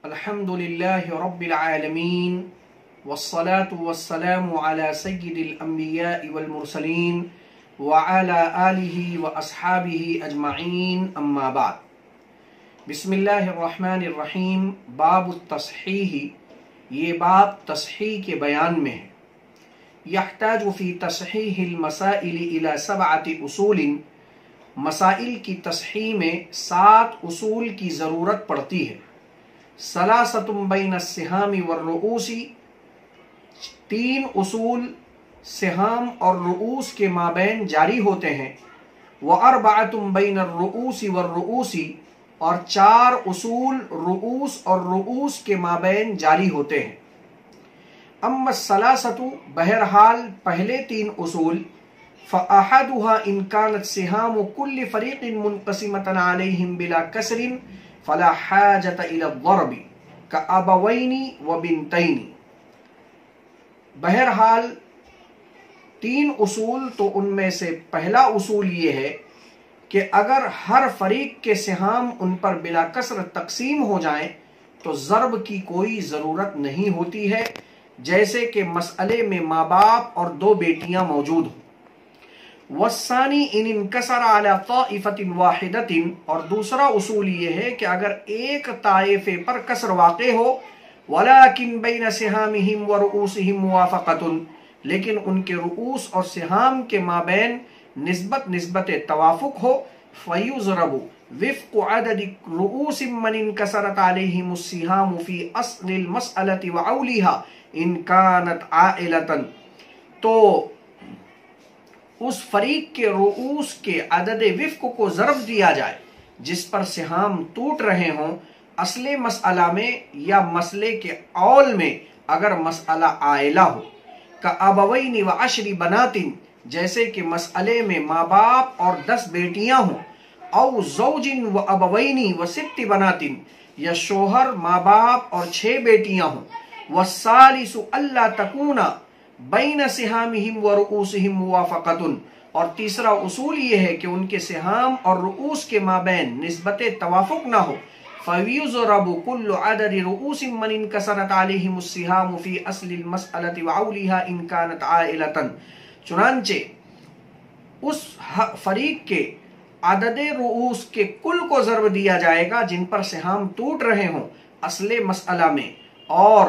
الحمدللہ رب العالمین والصلاة والسلام على سید الانبیاء والمرسلین وعلى آلہ واصحابہ اجمعین اما بعد۔ بسم اللہ الرحمن الرحیم۔ باب التصحیح، یہ باب تصحیح کے بیان میں ہے۔ یحتاج فی تصحیح المسائل الى 7 اصول، مسائل کی تصحیح میں 7 اصول کی ضرورت پڑتی ہے۔ ثلاثۃ بین السہام والرؤوس، 3 اصول سہام اور رؤوس کے مابین جاری ہوتے ہیں۔ واربعۃ بین الرؤوس والرؤوس، اور 4 اصول رؤوس اور رؤوس کے مابین جاری ہوتے ہیں۔ اما الثلاثۃ، بہرحال پہلے 3 اصول، فاحدها ان كانت سهام كل فريق منقسمة عليهم بلا كسر فلا حاجة الى الضرب كأبوين وبنتين۔ بہرحال 3 اصول تو ان میں سے پہلا اصول یہ ہے کہ اگر ہر فریق کے سہام ان پر بلا کسر تقسیم ہو جائیں تو ضرب کی کوئی ضرورت نہیں ہوتی ہے، جیسے کہ مسئلے میں ماں باپ اور 2 بیٹیاں موجود ہوں۔ والثانی ان انکسر علی طائفۃ واحدۃ، اور دوسرا اصول یہ ہے کہ اگر ایک طائفے پر کسر واقع ہو، ولکن بین سہامہم ورؤوسہم موافقۃ، لیکن ان کے رؤوس اور سہام کے مابین نسبت توافق ہو، فیضرب وفق عدد رؤوس من انکسرت علیہم السہام فی اصل المسألۃ وعولها ان کانت عائلۃ، تو اس فریق کے رؤوس کے عدد وفق کو ضرب دیا جائے جس پر سہام ٹوٹ رہے ہوں، اصل مسئلہ میں یا مسئلے کے اول میں اگر مسئلہ عائلہ ہو، کأبوین وعشر بنات، جیسے کہ مسئلے میں ماں باپ اور 10 بیٹیاں ہوں، او زوج و ابوین و 6 بنات، یا شوہر ماں باپ اور 6 بیٹیاں ہوں۔ والثالث الا تکون بین سہامہم و رؤوسہم موافقۃ، اور تیسرا اصول یہ ہے کہ ان کے سہام اور رؤوس کے مابین نسبت توافق نہ ہو، فیضرب کل عدد رؤوس من انکسرت علیہم السہام فی اصل المسألۃ وعولها ان کانت عائلۃ، چنانچہ اس فریق کے عدد رؤوس کے کل کو ضرب دیا جائے گا جن پر سہام ٹوٹ رہے ہوں اصل مسئلہ میں، اور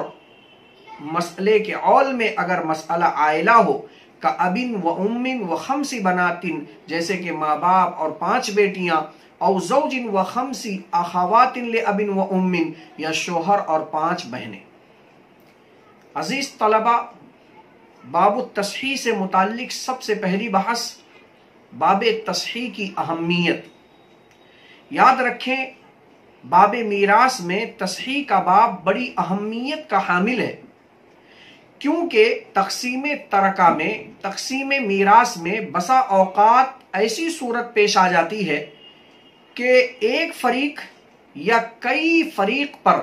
مسئلے کے اول میں اگر مسئلہ عائلہ ہو، کأبن و ام و 5 بنات، جیسے کہ ماں باپ اور 5 بیٹیاں، او زوج و 5 اخوات لأب و ام، یا شوہر اور 5 بہنیں۔ عزیز طلبہ، باب التصحیح سے متعلق سب سے پہلی بحث باب تصحیح کی اہمیت۔ یاد رکھیں، باب میراث میں تصحیح کا باب بڑی اہمیت کا حامل ہے، کیونکہ تقسیم ترکہ میں، تقسیم میراث میں بسا اوقات ایسی صورت پیش آ جاتی ہے کہ ایک فریق یا کئی فریق پر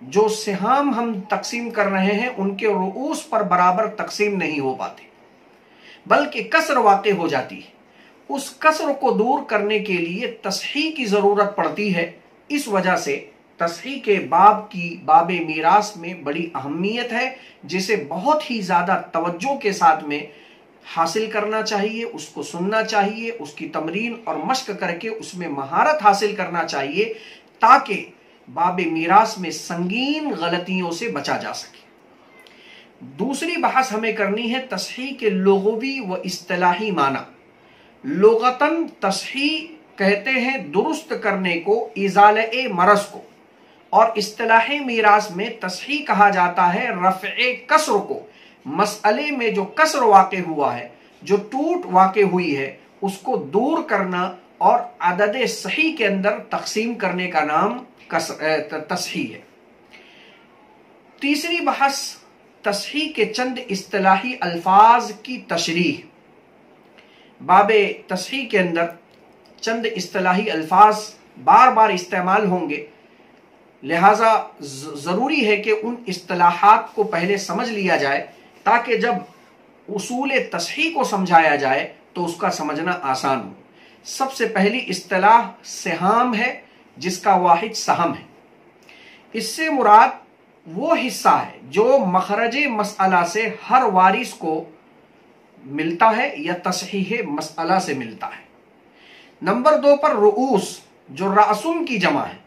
جو سہام ہم تقسیم کر رہے ہیں ان کے رؤوس پر برابر تقسیم نہیں ہو پاتے، بلکہ کسر واقع ہو جاتی ہے۔ اس کسر کو دور کرنے کے لیے تصحیح کی ضرورت پڑتی ہے۔ اس وجہ سے تصحیح کے باب میراث میں بڑی اہمیت ہے، جسے بہت ہی زیادہ توجہ کے ساتھ میں حاصل کرنا چاہیے، اس کو سننا چاہیے، اس کی تمرین اور مشق کر کے اس میں مہارت حاصل کرنا چاہیے، تاکہ باب میراث میں سنگین غلطیوں سے بچا جا سکے۔ دوسری بحث ہمیں کرنی ہے تصحیح کے لغوی و اصطلاحی معنی۔ لغتاً تصحیح کہتے ہیں درست کرنے کو، ازالہ مرض کو، اور اصطلاح میراث میں تصحیح کہا جاتا ہے رفع کسر کو۔ مسئلے میں جو کسر واقع ہوا ہے، جو ٹوٹ واقع ہوئی ہے، اس کو دور کرنا اور عدد صحیح کے اندر تقسیم کرنے کا نام تصحیح ہے۔ تیسری بحث تصحیح کے چند اصطلاحی الفاظ کی تشریح۔ باب تصحیح کے اندر چند اصطلاحی الفاظ بار بار استعمال ہوں گے، لہٰذا ضروری ہے کہ ان اصطلاحات کو پہلے سمجھ لیا جائے تاکہ جب اصول تصحیح کو سمجھایا جائے تو اس کا سمجھنا آسان ہو۔ سب سے پہلی اصطلاح سہام ہے، جس کا واحد سہم ہے۔ اس سے مراد وہ حصہ ہے جو مخرج مسئلہ سے ہر وارث کو ملتا ہے یا تصحیح مسئلہ سے ملتا ہے۔ نمبر 2 پر رؤوس، جو رأسن کی جمع ہے۔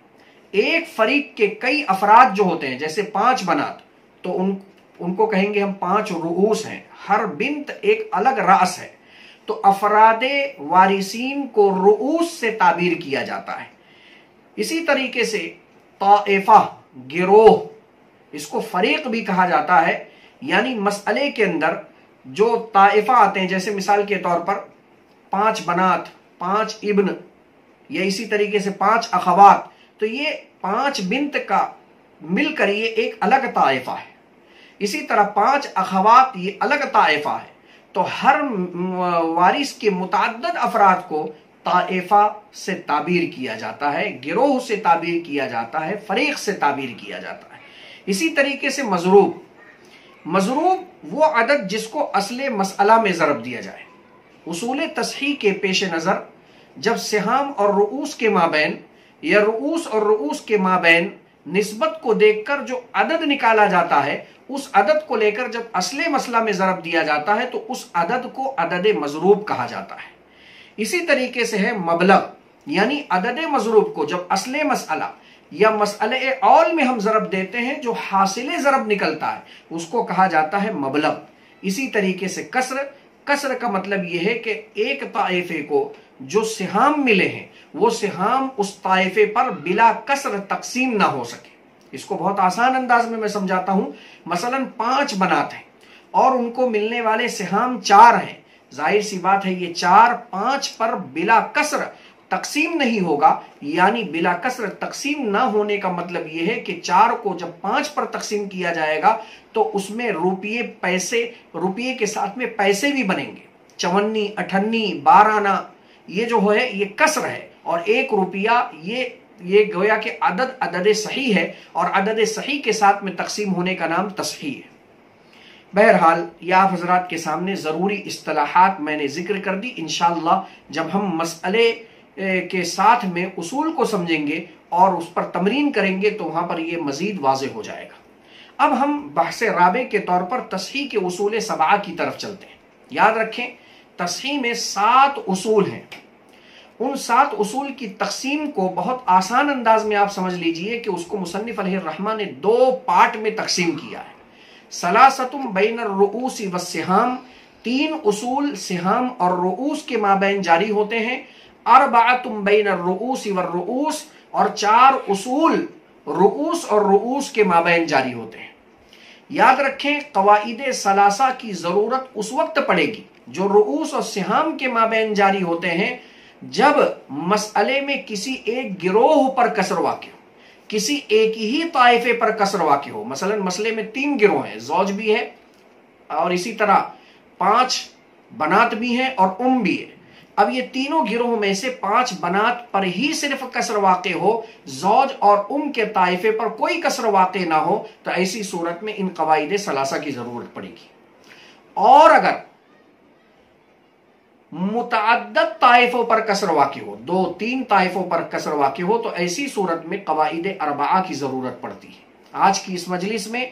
ایک فریق کے کئی افراد جو ہوتے ہیں، جیسے 5 بنات، تو ان کو کہیں گے ہم 5 رؤوس ہیں۔ ہر بنت ایک الگ رأس ہے، تو افراد وارثین کو رؤوس سے تعبیر کیا جاتا ہے۔ اسی طریقے سے طائفہ، گروہ، اس کو فریق بھی کہا جاتا ہے، یعنی مسئلے کے اندر جو طائفہ آتے ہیں، جیسے مثال کے طور پر 5 بنات، 5 ابن، یا اسی طریقے سے 5 اخوات، تو یہ 5 بنت کا مل کر یہ ایک الگ طائفہ ہے۔ اسی طرح 5 اخوات یہ الگ طائفہ ہے۔ تو ہر وارث کے متعدد افراد کو طائفہ سے تعبیر کیا جاتا ہے، گروہ سے تعبیر کیا جاتا ہے، فریق سے تعبیر کیا جاتا ہے۔ اسی طریقے سے مضروب وہ عدد جس کو اصل مسئلہ میں ضرب دیا جائے۔ اصول تصحیح کے پیش نظر جب سہام اور رؤوس کے مابین یا رؤوس اور رؤوس کے مابین نسبت کو دیکھ کر جو عدد نکالا جاتا ہے، اس عدد کو لے کر جب اصل مسئلہ میں ضرب دیا جاتا ہے تو اس عدد کو عدد مضروب کہا جاتا ہے۔ اسی طریقے سے ہے مبلغ، یعنی عدد مضروب کو جب اصل مسئلہ یا مسئلہ اول میں ہم ضرب دیتے ہیں، جو حاصل ضرب نکلتا ہے اس کو کہا جاتا ہے مبلغ۔ اسی طریقے سے کسر کا مطلب یہ ہے کہ ایک طائفے کو جو سہام ملے ہیں وہ سہام اس طائفے پر بلا کسر تقسیم نہ ہو سکے۔ اس کو بہت آسان انداز میں سمجھاتا ہوں۔ مثلا 5 بنات ہیں اور ان کو ملنے والے سہام 4 ہیں۔ ظاہر سی بات ہے یہ 4 5 پر بلا کسر تقسیم نہیں ہوگا، یعنی بلا کسر تقسیم نہ ہونے کا مطلب یہ ہے کہ 4 کو جب 5 پر تقسیم کیا جائے گا تو اس میں روپیے کے ساتھ میں پیسے بھی بنیں گے۔ 54 58 12 یہ جو ہے یہ کسر ہے، اور 1 روپیہ یہ گویا کہ عدد صحیح ہے، اور عدد صحیح کے ساتھ میں تقسیم ہونے کا نام تصحیح ہے۔ بہرحال یہ آپ حضرات کے سامنے ضروری اصطلاحات میں نے ذکر کر دی۔ انشاءاللہ جب ہم مسئلے کے ساتھ میں اصول کو سمجھیں گے اور اس پر تمرین کریں گے تو وہاں پر یہ مزید واضح ہو جائے گا۔ اب ہم بحث رابع کے طور پر تصحیح کے اصول 7 کی طرف چلتے ہیں۔ یاد رکھیں تصحیح میں 7 اصول ہیں۔ ان 7 اصول کی تقسیم کو بہت آسان انداز میں آپ سمجھ لیجئے کہ اس کو مصنف علیہ الرحمہ نے 2 پارٹ میں تقسیم کیا ہے۔ ثلاثۃ بین الرؤوس والسہام، 3 اصول سہام اور رؤوس کے مابین جاری ہوتے ہیں۔ اربعۃ بین الرؤوس والرؤوس، اور 4 اصول رؤوس اور رؤوس کے مابین جاری ہوتے ہیں۔ یاد رکھیں قواعد ثلاثہ کی ضرورت اس وقت پڑے گی جو رؤوس اور سہام کے مابین جاری ہوتے ہیں جب مسئلے میں کسی ایک گروہ پر کسر واقع ہو، کسی ایک ہی طائفے پر کسر واقع ہو۔ مثلا مسئلے میں 3 گروہ ہیں، زوج بھی ہے اور اسی طرح 5 بنات بھی ہیں اور بھی ہے۔ اب یہ تینوں گروہ میں سے 5 بنات پر ہی صرف کسر واقع ہو، زوج اور کے طائفے پر کوئی کسر واقع نہ ہو، تو ایسی صورت میں ان قواعد ثلاثہ کی ضرورت پڑے گی۔ اور اگر متعدد طائفوں پر کسر واقع ہو، 2-3 طائفوں پر کسر واقع ہو، تو ایسی صورت میں قواعد اربعہ کی ضرورت پڑتی ہے۔ آج کی اس مجلس میں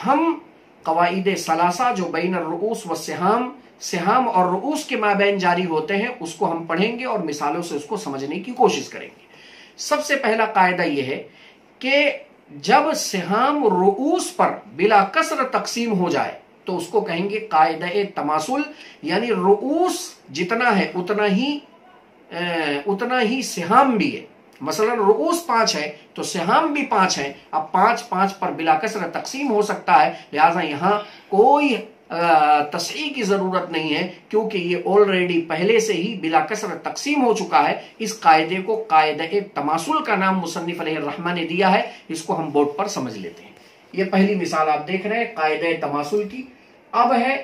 ہم قواعد ثلاثہ جو بین الرؤوس والسہام، سہام اور رؤوس کے مابین جاری ہوتے ہیں، اس کو ہم پڑھیں گے اور مثالوں سے اس کو سمجھنے کی کوشش کریں گے۔ سب سے پہلا قاعدہ یہ ہے کہ جب سہام رؤوس پر بلا کسر تقسیم ہو جائے تو اس کو کہیں گے قاعدہ تماثل، یعنی رؤوس جتنا ہے اتنا ہی سہام بھی ہے۔ مثلا رؤوس 5 ہے تو سہام بھی 5 ہے۔ اب 5 پر بلا کسر تقسیم ہو سکتا ہے، لہٰذا یہاں کوئی تصحیح کی ضرورت نہیں ہے کیونکہ یہ آلریڈی پہلے سے ہی بلا کسر تقسیم ہو چکا ہے۔ اس قاعدے کو قاعدہ تماثل کا نام مصنف علیہ الرحمہ نے دیا ہے، اس کو ہم بورڈ پر سمجھ لیتے ہیں۔ یہ پہلی مثال آپ دیکھ رہے ہیں قاعدہ تماثل کی۔ اب ہے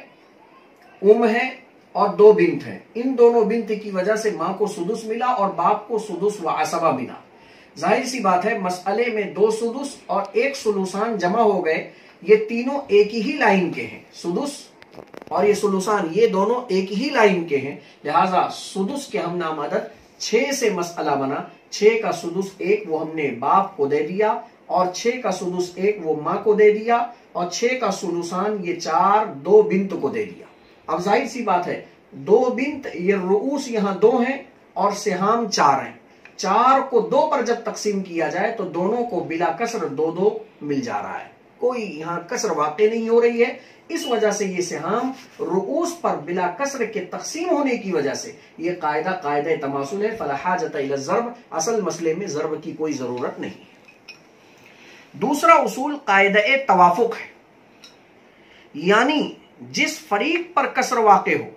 ہے اور 2 بنت ہیں، ان دونوں بنت کی وجہ سے ماں کو سدس ملا اور باپ کو سدس و عصبہ ملا۔ ظاہر سی بات ہے مسئلے میں 2 سدس اور 1 سلوسان جمع ہو گئے، یہ تینوں ایک ہی لائن کے ہیں، سدس اور یہ سلوسان یہ دونوں ایک ہی لائن کے ہیں، لہٰذا سدس کے ہم نام عدد 6 سے مسئلہ بنا، 6 کا سدس 1 وہ ہم نے باپ کو دے دیا، اور 6 کا سدس 1 وہ ماں کو دے دیا، اور 6 کا سلوسان یہ 4 2 بنت کو دے دیا۔ اب ظاہر سی بات ہے 2 بنت، یہ رؤوس یہاں 2 ہیں اور سہام 4 ہیں، 4 کو 2 پر جب تقسیم کیا جائے تو دونوں کو بلا کسر 2 2 مل جا رہا ہے، کوئی یہاں کسر واقع نہیں ہو رہی ہے، اس وجہ سے یہ سہام رؤوس پر بلا کسر کے تقسیم ہونے کی وجہ سے یہ قاعدہ تماثل ہے، فلا حاجۃ الی الضرب، اصل مسئلے میں ضرب کی کوئی ضرورت نہیں ہے۔ دوسرا اصول قاعدہ توافق ہے، یعنی جس فریق پر کسر واقع ہو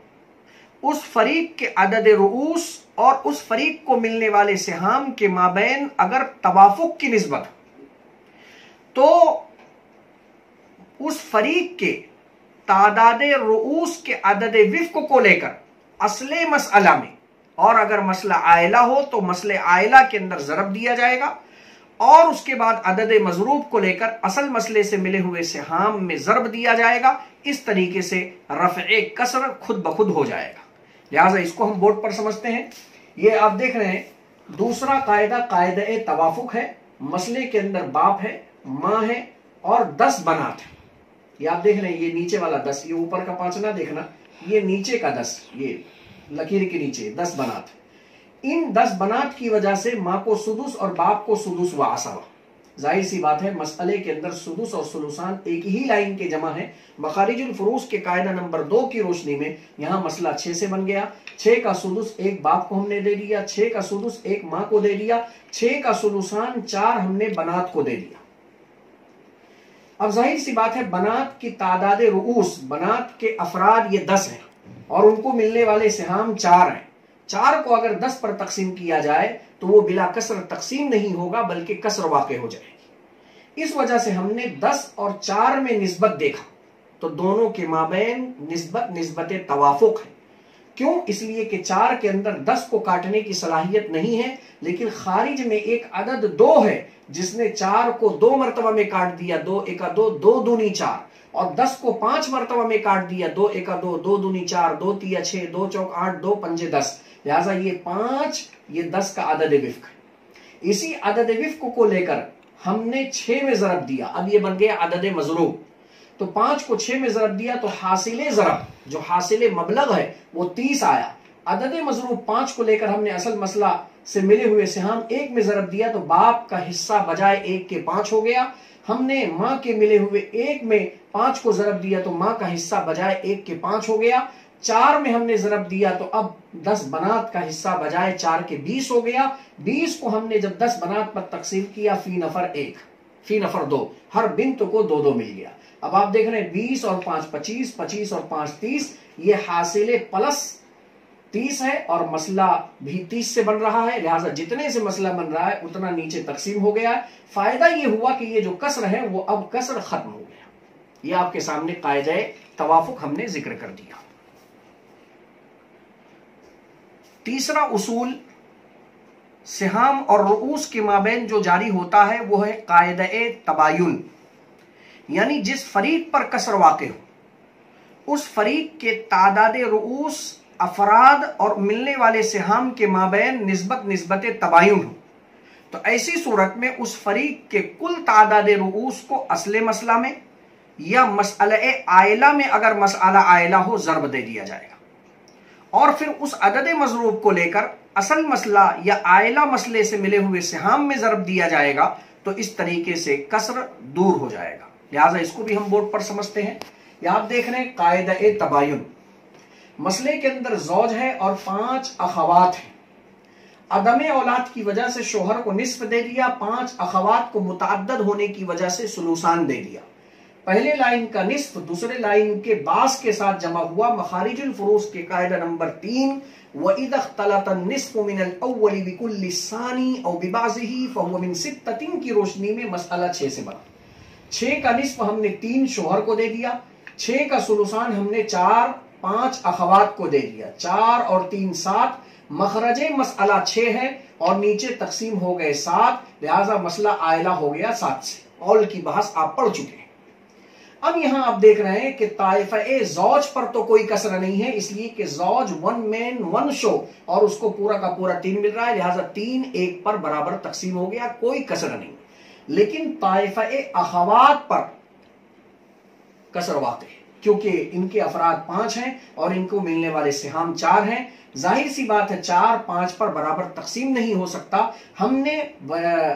اس فریق کے عدد رؤوس اور اس فریق کو ملنے والے سہام کے مابین اگر توافق کی نسبت تو اس فریق کے تعداد رؤوس کے عدد وفق کو لے کر اصل مسئلہ میں، اور اگر مسئلہ عائلہ ہو تو مسئلہ عائلہ کے اندر ضرب دیا جائے گا، اور اس کے بعد عدد مضروب کو لے کر اصل مسئلے سے ملے ہوئے سہام میں ضرب دیا جائے گا، اس طریقے سے رفع کسر خود بخود ہو جائے گا۔ لہٰذا اس کو ہم بورڈ پر سمجھتے ہیں۔ یہ آپ دیکھ رہے ہیں دوسرا قاعدہ توافق ہے، مسئلے کے اندر باپ ہے، ماں ہے اور 10 بنات ہیں۔ یہ آپ دیکھ رہے ہیں، یہ نیچے والا 10، یہ اوپر کا 5 نہ دیکھنا، یہ نیچے کا 10، یہ لکیر کے نیچے 10 بنات۔ ان 10 بنات کی وجہ سے ماں کو سدس اور باپ کو سدس و عصبہ۔ ظاہر سی بات ہے مسئلے کے اندر سدس اور سلوسان ایک ہی لائن کے جمع ہیں، مخارج الفروض کے قاعدہ نمبر 2 کی روشنی میں یہاں مسئلہ 6 سے بن گیا۔ 6 کا سدس 1 باپ کو ہم نے دے دیا، 6 کا سدس 1 ماں کو دے دیا، 6 کا سلوسان 4 ہم نے بنات کو دے دیا۔ اب ظاہر سی بات ہے بنات کی تعداد رؤوس، بنات کے افراد یہ 10 ہیں اور ان کو ملنے والے سہام 4 ہیں۔ 4 کو اگر 10 پر تقسیم کیا جائے تو وہ بلا کسر تقسیم نہیں ہوگا بلکہ کسر واقع ہو جائے گی۔ اس وجہ سے ہم نے 10 اور 4 میں نسبت دیکھا تو دونوں کے مابین نسبت توافق ہے۔ کیوں؟ اس لیے کہ 4 کے اندر 10 کو کاٹنے کی صلاحیت نہیں ہے، لیکن خارج میں ایک عدد 2 ہے جس نے 4 کو 2 مرتبہ میں کاٹ دیا، 2 ایکا 2، 2 دونی 4، اور 10 کو 5 مرتبہ میں کاٹ دیا، 2 ایکا 2، 2 دونی 4، 2 تیا 6، 2 چوک 8، 2 پنجے 10، لہٰذا یہ 5 یہ 10 کا عدد وفق ہے۔ اسی عدد وفق کو لے کر ہم نے 6 میں ضرب دیا، اب یہ بن گیا عدد مضروب، تو 5 کو 6 میں ضرب دیا تو حاصل ضرب جو حاصل مبلغ ہے وہ 30 آیا۔ عدد مضروب 5 کو لے کر ہم نے اصل مسئلہ سے ملے ہوئے سہام 1 میں ضرب دیا تو باپ کا حصہ بجائے 1 کے 5 ہو گیا۔ ہم نے ماں کے ملے ہوئے 1 میں 5 کو ضرب دیا تو ماں کا حصہ بجائے 1 کے 5 ہو گیا۔ 4 میں ہم نے ضرب دیا تو اب 10 بنات کا حصہ بجائے 4 کے 20 ہو گیا۔ 20 کو ہم نے جب 10 بنات پر تقسیم کیا فی نفر 1، فی نفر 2، ہر بنت کو 2 2 مل گیا۔ اب آپ دیکھ رہے ہیں 20 اور 5 25، 25 اور 5 30، یہ حاصل پلس 30 ہے اور مسئلہ بھی 30 سے بن رہا ہے، لہٰذا جتنے سے مسئلہ بن رہا ہے اتنا نیچے تقسیم ہو گیا ہے۔ فائدہ یہ ہوا کہ یہ جو کسر ہے وہ اب کسر ختم ہو گیا۔ یہ آپ کے سامنے قاعدہ توافق ہم نے ذکر کر دیا۔ تیسرا اصول سہام اور رؤوس کے مابین جو جاری ہوتا ہے وہ ہے قاعدہ تباین، یعنی جس فریق پر کسر واقع ہو اس فریق کے تعداد رؤوس، افراد اور ملنے والے سہام کے مابین نسبت تباین ہو تو ایسی صورت میں اس فریق کے کل تعداد رؤوس کو اصل مسئلہ میں یا مسئلہ عائلہ میں اگر مسئلہ عائلہ ہو ضرب دے دیا جائے گا، اور پھر اس عدد مضروب کو لے کر اصل مسئلہ یا عائلہ مسئلے سے ملے ہوئے سہام میں ضرب دیا جائے گا تو اس طریقے سے کسر دور ہو جائے گا۔ لہٰذا اس کو بھی ہم بورڈ پر سمجھتے ہیں۔ یہ آپ دیکھ رہے ہیں قاعدہ تباین، مسئلے کے اندر زوج ہے اور 5 اخوات ہیں۔ عدم اولاد کی وجہ سے شوہر کو نصف دے دیا، 5 اخوات کو متعدد ہونے کی وجہ سے سلوسان دے دیا۔ پہلے لائن کا نصف دوسرے لائن کے باس کے ساتھ جمع ہوا، مخارج الفروض کے قاعدہ نمبر 3، وَإِذَا اخْتَلَطَ النِّصْفُ مِنَ الْأَوَّلِ بِكُلِّ الثَّانِي أَوْ بِبَعْضِهِ فَهُوَ مِنْ 6 کی روشنی میں مسئلہ 6 سے بنا۔ 6 کا نصف ہم نے 3 شوہر کو دے دیا، 6 کا سلوسان ہم نے 4 5 اخوات کو دے دیا، 4 اور 3 7، مخرج مسئلہ 6 ہے اور نیچے تقسیم ہو گئے 7، لہذا مسئلہ آئلہ ہو گیا 7 سے۔ اول کی بحث آپ پڑھ چکے ہیں۔ اب یہاں آپ دیکھ رہے ہیں کہ طائفہ زوج پر تو کوئی کسر نہیں ہے، اس لیے کہ زوج 1 مین 1 شو اور اس کو پورا کا پورا 3 مل رہا ہے، لہذا 3 1 پر برابر تقسیم ہو گیا، کوئی کسر نہیں۔ لیکن طائفہ اخوات پر کسر واقع ہے، کیونکہ ان کے افراد 5 ہیں اور ان کو ملنے والے سہام 4 ہیں۔ ظاہر سی بات ہے 4 5 پر برابر تقسیم نہیں ہو سکتا۔ ہم نے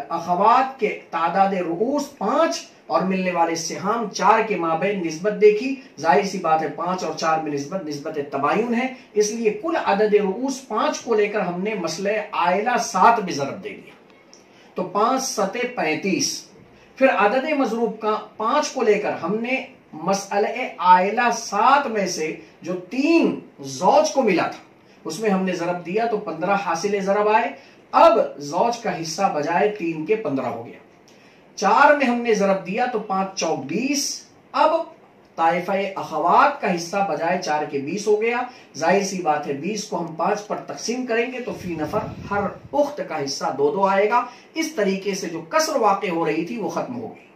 اخوات کے تعداد رؤوس 5 اور ملنے والے سہام 4 کے مابین نسبت دیکھی، ظاہر سی بات ہے 5 اور 4 میں نسبت تباین ہے، اس لیے کل عدد رؤوس 5 کو لے کر ہم نے مسئلہ عائلہ 7 میں ضرب دے دیا، تو 5 7 35۔ پھر عدد مضروب کا 5 کو لے کر ہم نے مسئلہ عائلہ 7 میں سے جو 3 زوج کو ملا تھا اس میں ہم نے ضرب دیا تو 15 حاصل ضرب آئے۔ اب زوج کا حصہ بجائے 3 کے 15 ہو گیا۔ 4 میں ہم نے ضرب دیا تو 5 چوک 20۔ اب طائفہ اخوات کا حصہ بجائے 4 کے 20 ہو گیا۔ ظاہر سی بات ہے 20 کو ہم 5 پر تقسیم کریں گے تو فی نفر ہر اخت کا حصہ 2 2 آئے گا۔ اس طریقے سے جو کسر واقع ہو رہی تھی وہ ختم ہو گئی۔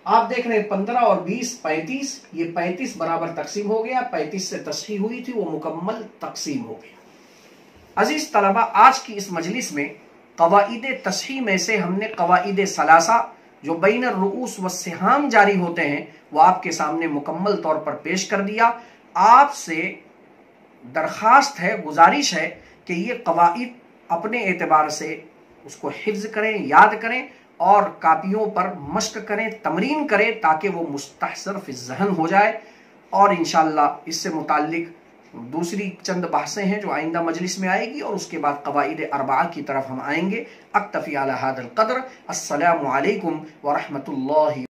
آپ دیکھ رہے ہیں 15 اور 20 35، یہ 35 برابر تقسیم ہو گیا، 35 سے تصحیح ہوئی تھی وہ مکمل تقسیم ہو گیا۔ عزیز طلبہ، آج کی اس مجلس میں قواعد تصحیح میں سے ہم نے قواعد ثلاثہ جو بین الرؤوس والسہام جاری ہوتے ہیں وہ آپ کے سامنے مکمل طور پر پیش کر دیا۔ آپ سے درخواست ہے، گزارش ہے کہ یہ قواعد اپنے اعتبار سے اس کو حفظ کریں، یاد کریں اور کاپیوں پر مشق کریں، تمرین کریں تاکہ وہ مستحضر فی الذہن ہو جائے۔ اور انشاءاللہ اس سے متعلق دوسری چند بحثیں ہیں جو آئندہ مجلس میں آئے گی، اور اس کے بعد قواعد اربعہ کی طرف ہم آئیں گے۔ اکتفی علی ھذا القدر۔ السلام علیکم ورحمۃ اللہ